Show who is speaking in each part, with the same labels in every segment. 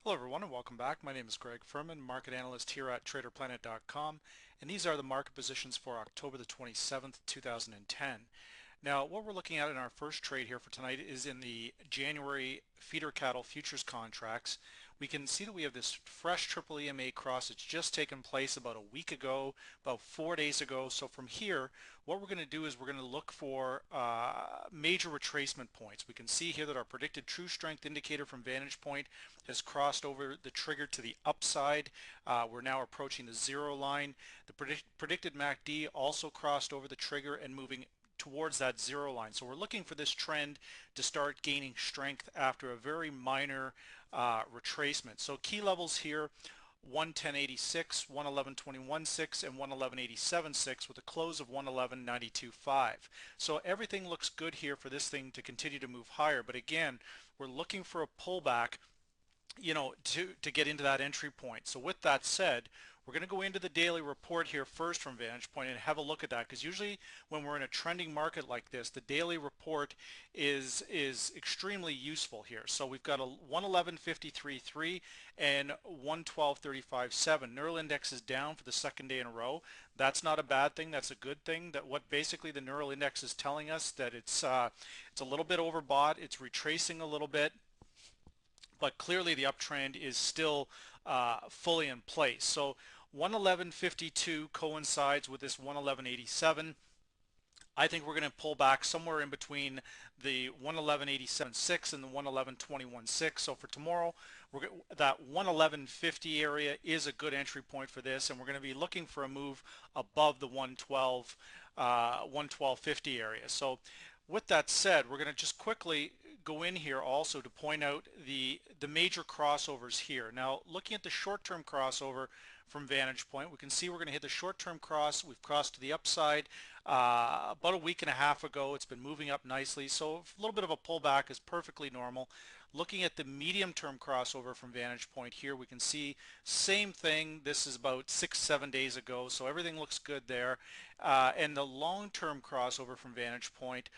Speaker 1: Hello everyone and welcome back. My name is Greg Furman, market analyst here at TraderPlanet.com, and these are the market positions for October the 27th, 2010. Now, what we're looking at in our first trade here for tonight is in the January feeder cattle futures contracts. We can see that we have this fresh triple EMA cross. It's just taken place about a week ago, about 4 days ago. So from here, what we're going to do is we're going to look for major retracement points. We can see here that our predicted true strength indicator from Vantage Point has crossed over the trigger to the upside. We're now approaching the zero line. The predicted MACD also crossed over the trigger and moving towards that zero line. So we're looking for this trend to start gaining strength after a very minor retracement. So key levels here: 110.86, 111.21.6, and 111.87.6 with a close of 111.92.5. So everything looks good here for this thing to continue to move higher. But again, we're looking for a pullback, to get into that entry point. So with that said, we're going to go into the daily report here first from Vantage Point and have a look at that, because usually when we're in a trending market like this, the daily report is extremely useful here. So we've got a 111.53.3 and 112.35.7. Neural index is down for the second day in a row. That's not a bad thing. That's a good thing. That what basically the neural index is telling us, that it's a little bit overbought. It's retracing a little bit, but clearly the uptrend is still fully in place. So 111.52 coincides with this 111.87. I think we're going to pull back somewhere in between the 111.87.6 and the 111.21.6. So for tomorrow, that 111.50 area is a good entry point for this, and we're going to be looking for a move above the 112.50 area. So with that said, we're going to just quickly go in here also to point out the major crossovers here. Now, looking at the short-term crossover from Vantage Point, we can see we're going to hit the short-term cross. We've crossed to the upside about a week and a half ago. It's been moving up nicely, so a little bit of a pullback is perfectly normal. Looking at the medium-term crossover from Vantage Point here, we can see same thing. This is about 6-7 days ago, so everything looks good there. And the long-term crossover from Vantage Point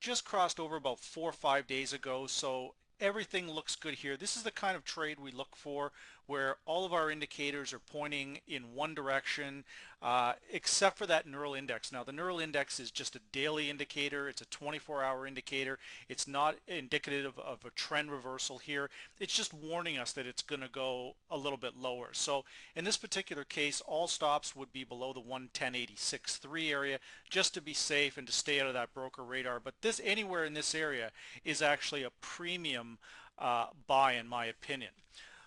Speaker 1: just crossed over about 4 or 5 days ago, so everything looks good here. This is the kind of trade we look for, where all of our indicators are pointing in one direction, except for that neural index. Now, the neural index is just a daily indicator. It's a 24-hour indicator. It's not indicative of a trend reversal here. It's just warning us that it's going to go a little bit lower. So in this particular case, all stops would be below the 110.86.3 area, just to be safe and to stay out of that broker radar. But this, anywhere in this area, is actually a premium buy, in my opinion.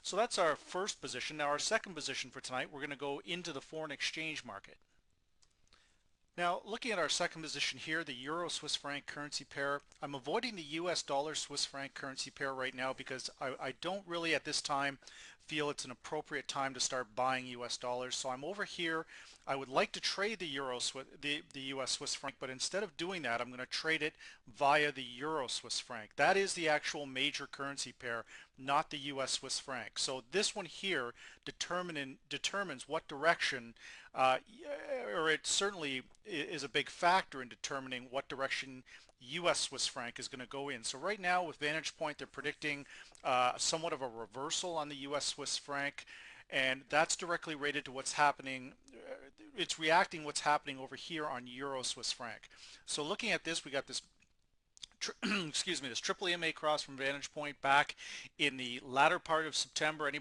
Speaker 1: So that's our first position. Now, our second position for tonight, we're going to go into the foreign exchange market. Now, looking at our second position here, the Euro-Swiss franc currency pair, I'm avoiding the US dollar-Swiss franc currency pair right now because I don't really at this time feel it's an appropriate time to start buying US dollars. So I'm over here. I would like to trade the US Swiss franc, but instead of doing that, I'm going to trade it via the Euro Swiss franc. That is the actual major currency pair, not the US Swiss franc. So this one here determines what direction, or it certainly is a big factor in determining what direction US Swiss franc is going to go in. So right now with Vantage Point, they're predicting somewhat of a reversal on the US Swiss franc, and that's directly related to what's happening. It's reacting what's happening over here on Euro Swiss franc. So looking at this, we got this excuse me, this triple EMA cross from Vantage Point back in the latter part of September. Any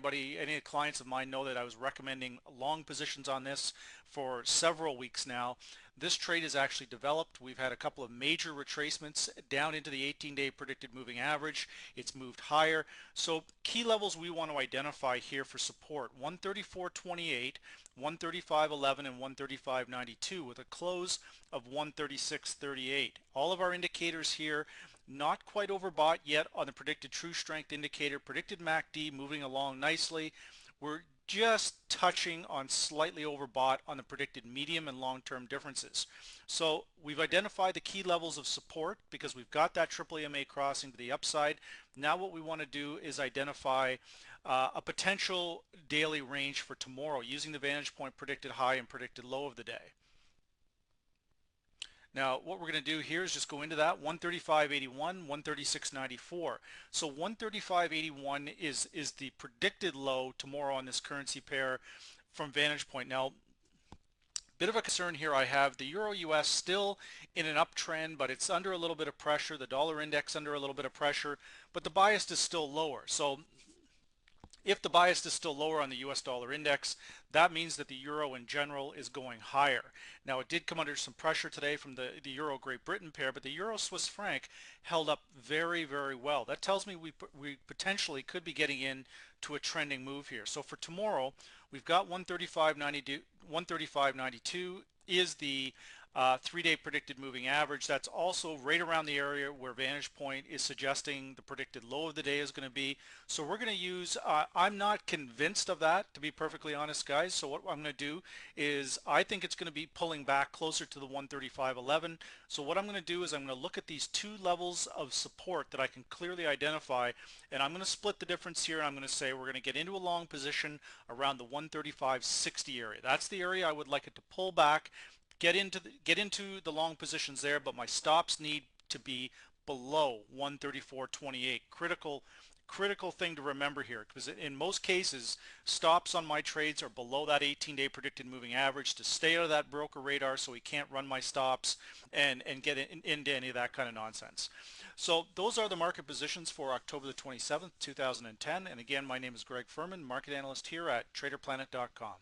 Speaker 1: clients of mine know that I was recommending long positions on this for several weeks now. This trade is actually developed. We've had a couple of major retracements down into the 18-day predicted moving average. It's moved higher. So key levels we want to identify here for support: 134.28, 135.11, and 135.92 with a close of 136.38. All of our indicators here not quite overbought yet on the predicted true strength indicator. Predicted MACD moving along nicely. We're just touching on slightly overbought on the predicted medium and long-term differences. So we've identified the key levels of support because we've got that triple EMA crossing to the upside. Now what we want to do is identify a potential daily range for tomorrow using the Vantage Point predicted high and predicted low of the day. Now, what we're going to do here is just go into that 135.81, 136.94. So 135.81 is the predicted low tomorrow on this currency pair from Vantage Point. Now, bit of a concern here I have, the Euro US still in an uptrend, but it's under a little bit of pressure. The dollar index under a little bit of pressure, but the bias is still lower. So if the bias is still lower on the US dollar index, that means that the euro in general is going higher. Now, it did come under some pressure today from the euro Great Britain pair, but the euro Swiss franc held up very, very well. That tells me we potentially could be getting in to a trending move here. So for tomorrow, we've got 135.92. 135.92 is the 3-day predicted moving average. That's also right around the area where Vantage Point is suggesting the predicted low of the day is going to be. So we're going to use, I'm not convinced of that, to be perfectly honest, guys. So what I'm going to do is I think it's going to be pulling back closer to the 135.11. So what I'm going to do is I'm going to look at these two levels of support that I can clearly identify, and I'm going to split the difference here, and I'm going to say we're going to get into a long position around the 135.60 area. That's the area I would like it to pull back, get into the long positions there, but my stops need to be below 134.28. Critical thing to remember here, because in most cases stops on my trades are below that 18-day predicted moving average, to stay out of that broker radar so he can't run my stops and get into any of that kind of nonsense. So those are the market positions for October the 27th, 2010. And again, my name is Greg Furman, market analyst here at TraderPlanet.com.